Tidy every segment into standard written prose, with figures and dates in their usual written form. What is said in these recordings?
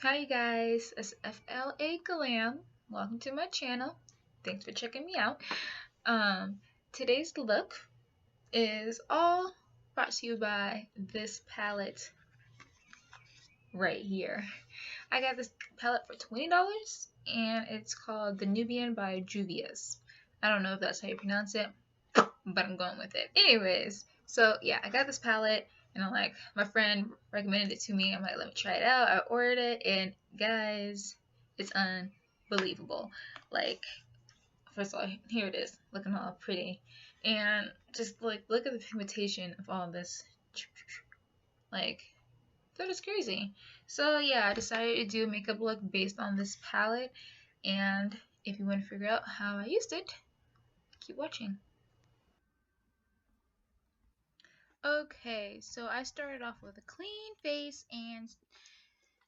Hi guys, it's FLA Glam. Welcome to my channel. Thanks for checking me out. Um, Today's look is all brought to you by this palette right here. I got this palette for $20 and it's called the Nubian by Juvia's. I don't know if that's how you pronounce it, but I'm going with it. Anyways, so yeah, I got this palette and I'm like, my friend recommended it to me. I'm like, let me try it out. I ordered it and guys, it's unbelievable. Like, first of all, here it is, looking all pretty. And just like, look at the pigmentation of all this. Like, that is crazy. So yeah, I decided to do a makeup look based on this palette. And if you want to figure out how I used it, keep watching. Okay, so I started off with a clean face and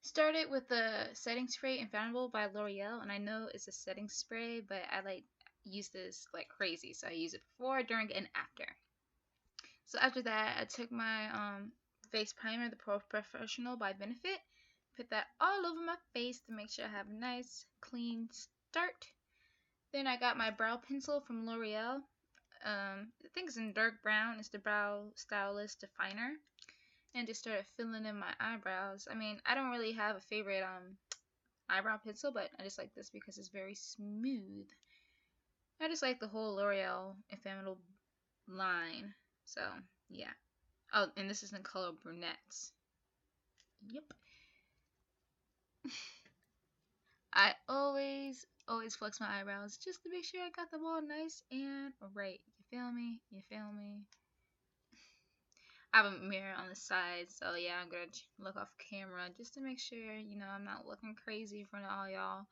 started with the setting spray Infallible by L'Oreal. And I know it's a setting spray, but I use this like crazy. So I use it before, during, and after. So after that, I took my face primer, the Pro Professional by Benefit. Put that all over my face to make sure I have a nice clean start. Then I got my brow pencil from L'Oreal. I think it's in dark brown. It's the Brow Stylist Definer. And just started filling in my eyebrows. I mean, I don't really have a favorite eyebrow pencil, but I just like this because it's very smooth. I just like the whole L'Oreal Infallible line. So, yeah. Oh, and this is in color brunettes. Yep. I always flex my eyebrows just to make sure I got them all nice and right. You feel me? You feel me? I have a mirror on the side, so yeah, I'm gonna look off camera just to make sure, I'm not looking crazy in front of all y'all.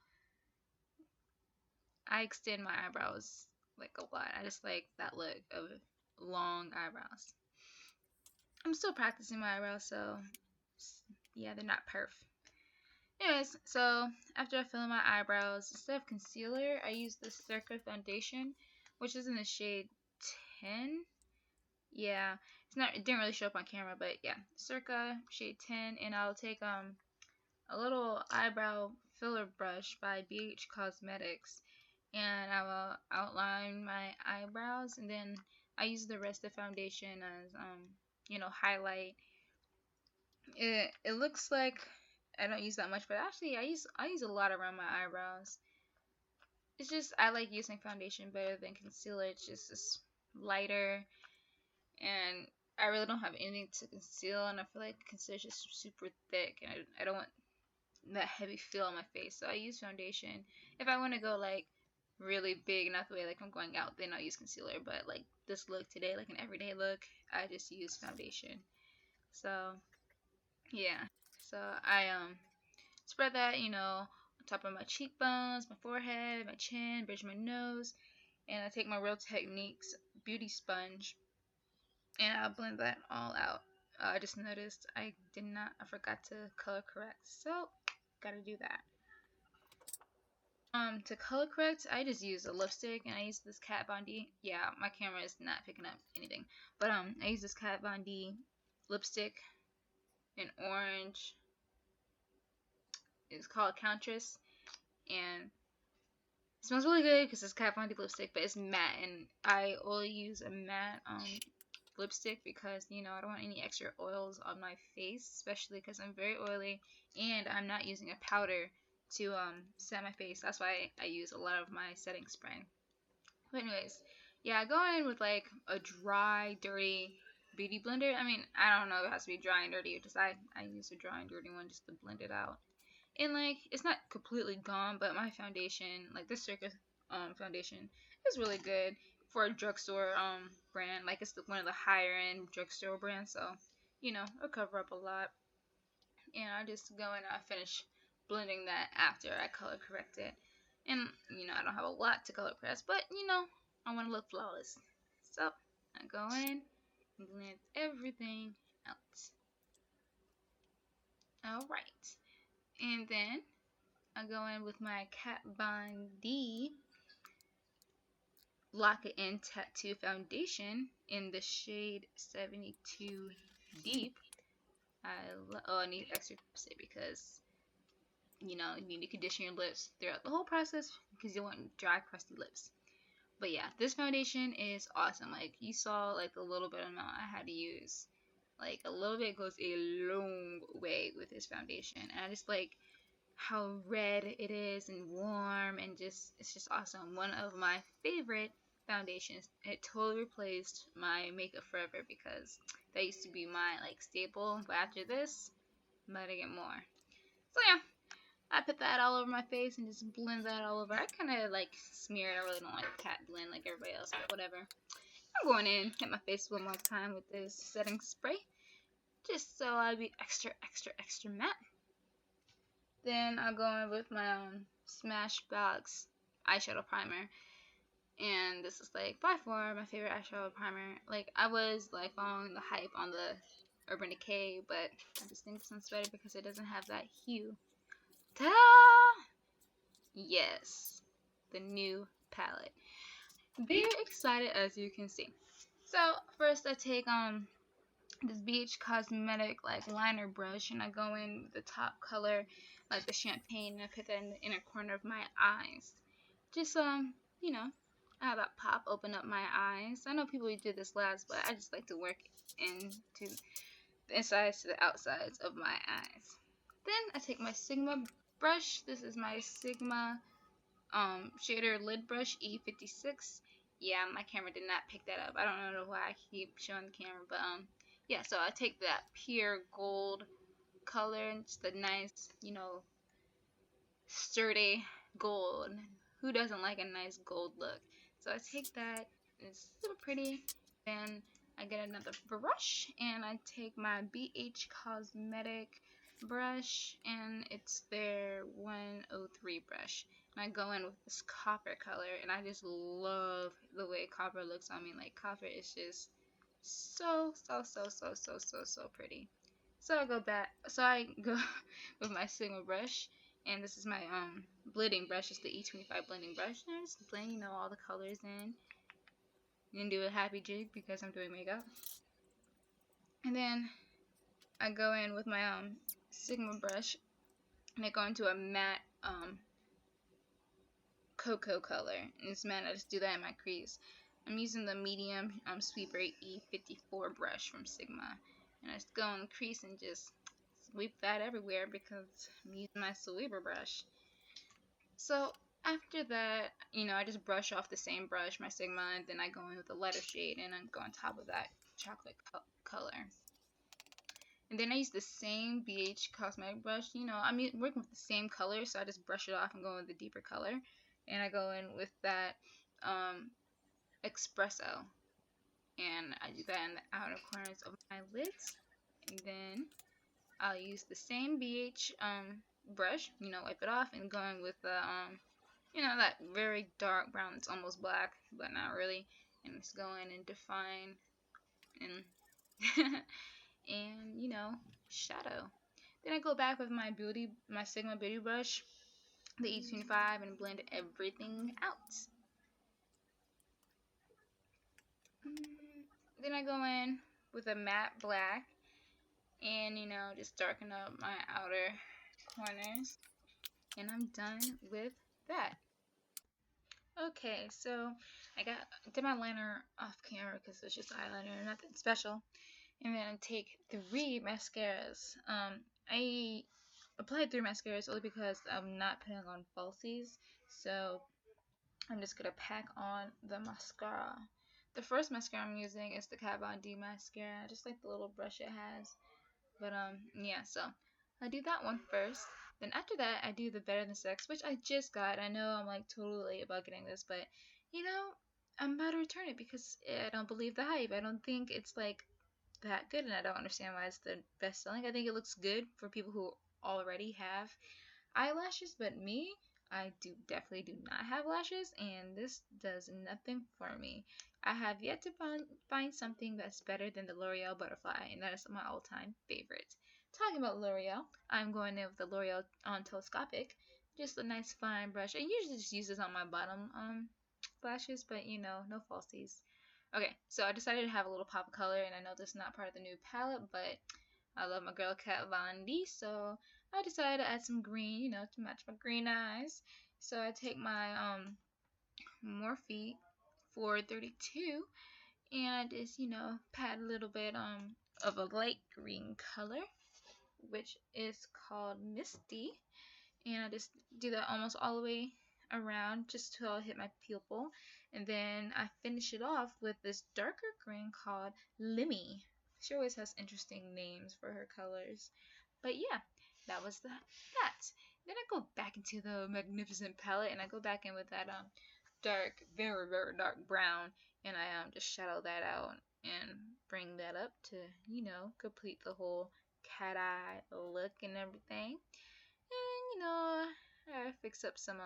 I extend my eyebrows like a lot. I just like that look of long eyebrows. I'm still practicing my eyebrows, so yeah, they're not perf. Anyways, so after I fill in my eyebrows, instead of concealer, I use the Circa foundation, which is in the shade 10. Yeah, it didn't really show up on camera, but yeah, Circa shade 10, and I'll take a little eyebrow filler brush by BH Cosmetics, and I will outline my eyebrows, and then I use the rest of the foundation as highlight. It looks like I don't use that much, but actually I use a lot around my eyebrows. It's just I like using foundation better than concealer. It's just lighter, and I really don't have anything to conceal, and I feel like concealer is just super thick, and I don't want that heavy feel on my face. So I use foundation. If I want to go like really big, not the way like I'm going out, then I'll use concealer. But like this look today, like an everyday look, I just use foundation. So yeah. So I spread that, on top of my cheekbones, my forehead, my chin, bridge my nose, and I take my Real Techniques beauty sponge and I'll blend that all out. I just noticed I forgot to color correct, so gotta do that. To color correct, I just use a lipstick, and I use this Kat Von D. Yeah, my camera is not picking up anything, but I use this Kat Von D lipstick in orange. It's called Countess, and it smells really good because it's Kat Von D lipstick, but it's matte, and I only use a matte lipstick because I don't want any extra oils on my face, especially because I'm very oily and I'm not using a powder to set my face. That's why I use a lot of my setting spray. But anyways, yeah, I go in with like a dry, dirty beauty blender. I mean, I don't know if it has to be dry and dirty. Just I use a dry and dirty one just to blend it out. And like it's not completely gone, but my foundation, like this Circa foundation, is really good for a drugstore brand. Like it's one of the higher end drugstore brands, so it'll cover up a lot. And I just go and I finish blending that after I color correct it. And I don't have a lot to color correct, but I want to look flawless. So I go in and blend everything out. Alright. And then I go in with my Kat Von D Lock It In Tattoo Foundation in the shade 72 Deep. I need extra lipstick because you need to condition your lips throughout the whole process because you want dry, crusty lips. But yeah, this foundation is awesome. Like, you saw like the little bit amount I had to use. Like, a little bit goes a long way with this foundation. And I just like how red it is and warm, and just it's just awesome. One of my favorite foundations. It totally replaced my makeup forever because that used to be my like staple. But after this, I'm about to get more. So yeah, I put that all over my face and just blend that all over. I kind of like smear it. I really don't like cat blend like everybody else, but whatever. I'm going in, hit my face one more time with this setting spray, just so I'll be extra, extra, extra matte. Then I'll go in with my Smashbox eyeshadow primer. And this is like by far my favorite eyeshadow primer. Like, I was like following the hype on the Urban Decay, but I just think this one's better because it doesn't have that hue. Ta-da! Yes, the new palette. Very excited, as you can see. So first I take this BH Cosmetic like liner brush, and I go in with the top color, like the champagne, and I put that in the inner corner of my eyes. Just you know, I have that pop open up my eyes. I know people do this last, but I just like to work into the insides to the outsides of my eyes. Then I take my Sigma brush. This is my Sigma shader lid brush E56. Yeah, my camera did not pick that up. I don't know why I keep showing the camera, but yeah, so I take that pure gold color and just a nice, sturdy gold. Who doesn't like a nice gold look? So I take that, it's super pretty. Then I get another brush and I take my BH Cosmetic brush, and it's their 103 brush. And I go in with this copper color, and I just love the way copper looks on me. Like, copper is just so, so, so, so, so, so, so pretty. So I go with my Sigma brush, and this is my blending brush. It's the E25 blending brush, and I just blend, all the colors in, and do a happy jig because I'm doing makeup. And then I go in with my Sigma brush, and I go into a matte cocoa color, and it's matte. I just do that in my crease. I'm using the medium Sweeper E54 brush from Sigma, and I just go in the crease and just sweep that everywhere because I'm using my Sweeper brush. So after that, I just brush off the same brush, my Sigma, and then I go in with a lighter shade, and I go on top of that chocolate color. And then I use the same BH Cosmetic brush. I'm working with the same color, so I just brush it off and go with the deeper color. And I go in with that espresso, and I do that in the outer corners of my lids. And then I'll use the same BH brush, wipe it off, and going with the that very dark brown. It's almost black, but not really. And just go in and define and and shadow. Then I go back with my Sigma beauty brush, the E25, and blend everything out. Then I go in with a matte black and just darken up my outer corners, and I'm done with that. Okay, so I did my liner off camera because it's just eyeliner, nothing special. And then I take 3 mascaras. I applied 3 mascaras only because I'm not putting on falsies, so I'm just gonna pack on the mascara. The first mascara I'm using is the Kat Von D mascara. I just like the little brush it has. But yeah, so I do that one first. Then after that, I do the Better Than Sex, which I just got. I know I'm like totally late about getting this, but I'm about to return it because I don't believe the hype. I don't think it's like that good, and I don't understand why it's the best selling. I think it looks good for people who already have eyelashes, but me, I definitely do not have lashes, and this does nothing for me. I have yet to find something that's better than the L'Oreal Butterfly, and that is my all-time favorite. Talking about L'Oreal, I'm going in with the L'Oreal Telescopic, just a nice fine brush. I usually just use this on my bottom lashes, but no falsies. Okay, so I decided to have a little pop of color, and I know this is not part of the new palette, but I love my girl Kat Von D, so I decided to add some green, to match my green eyes. So I take my Morphe 432 and I just, pat a little bit of a light green color, which is called Misty, and I just do that almost all the way around just till I hit my pupil, and then I finish it off with this darker green called Limmy. She always has interesting names for her colors, but yeah, that was that. Then I go back into the Magnificent palette, and I go back in with that dark, very very dark brown, and I just shadow that out and bring that up to complete the whole cat eye look and everything. And I fix up some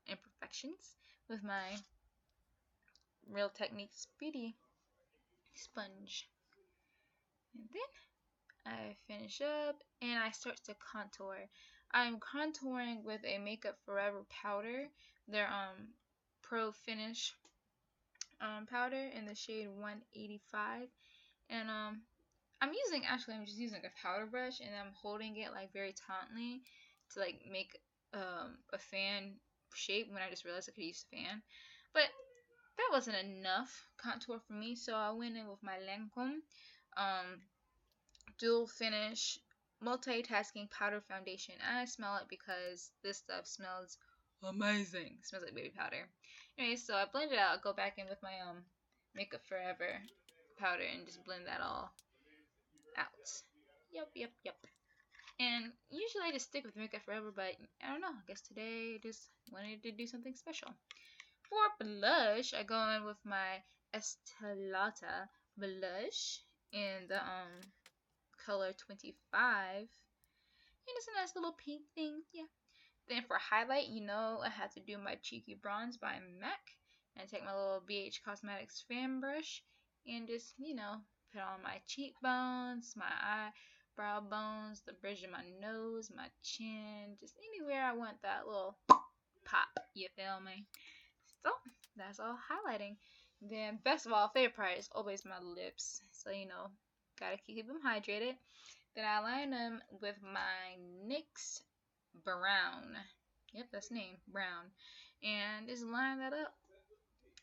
imperfections with my Real Technique Speedy sponge. And then I finish up and I start to contour. I'm contouring with a Makeup Forever powder. Their Pro Finish powder in the shade 185. And I'm just using a powder brush, and I'm holding it like very tautly to like make a fan shape when I just realized I could use a fan. But that wasn't enough contour for me, so I went in with my Lancome um, dual finish multitasking powder foundation. And I smell it because this stuff smells amazing. It smells like baby powder. Anyway, so I blend it out. Go back in with my Makeup Forever powder and just blend that all out. Yep. And usually I just stick with Makeup Forever, but I don't know. I guess today I just wanted to do something special. For blush, I go in with my Estelata blush in the color 25. And it's a nice little pink thing. Yeah. Then for highlight, I have to do my Cheeky Bronze by MAC. And take my little BH Cosmetics fan brush and just, put on my cheekbones, my eyebrow bones, the bridge of my nose, my chin, just anywhere I want that little pop. You feel me? So that's all highlighting. Then best of all, favorite part is always my lips. So gotta keep them hydrated. Then I line them with my NYX Brown. Yep, that's the name, Brown. And just line that up.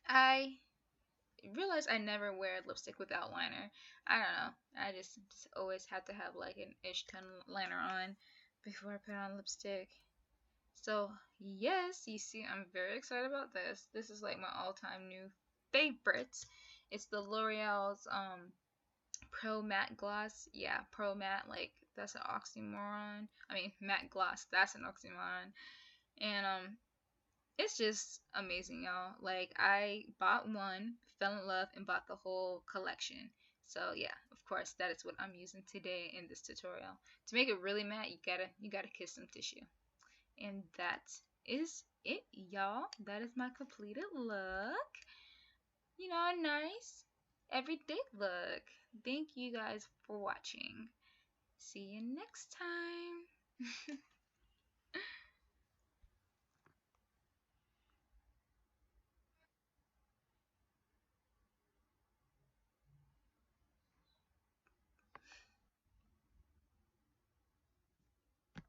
I realize I never wear lipstick without liner. I don't know. I just always have to have like an ish ton liner on before I put on lipstick. So yes, you see, I'm very excited about this. This is like my all-time new favorite. It's the L'Oreal's Pro Matte Gloss. Yeah, Pro Matte, like that's an oxymoron. I mean, matte gloss, that's an oxymoron. And it's just amazing, y'all. Like I bought one, fell in love, and bought the whole collection. So yeah, of course, that is what I'm using today in this tutorial. To make it really matte, you gotta kiss some tissue. And that is it, y'all. That is my completed look. A nice everyday look. Thank you guys for watching. See you next time.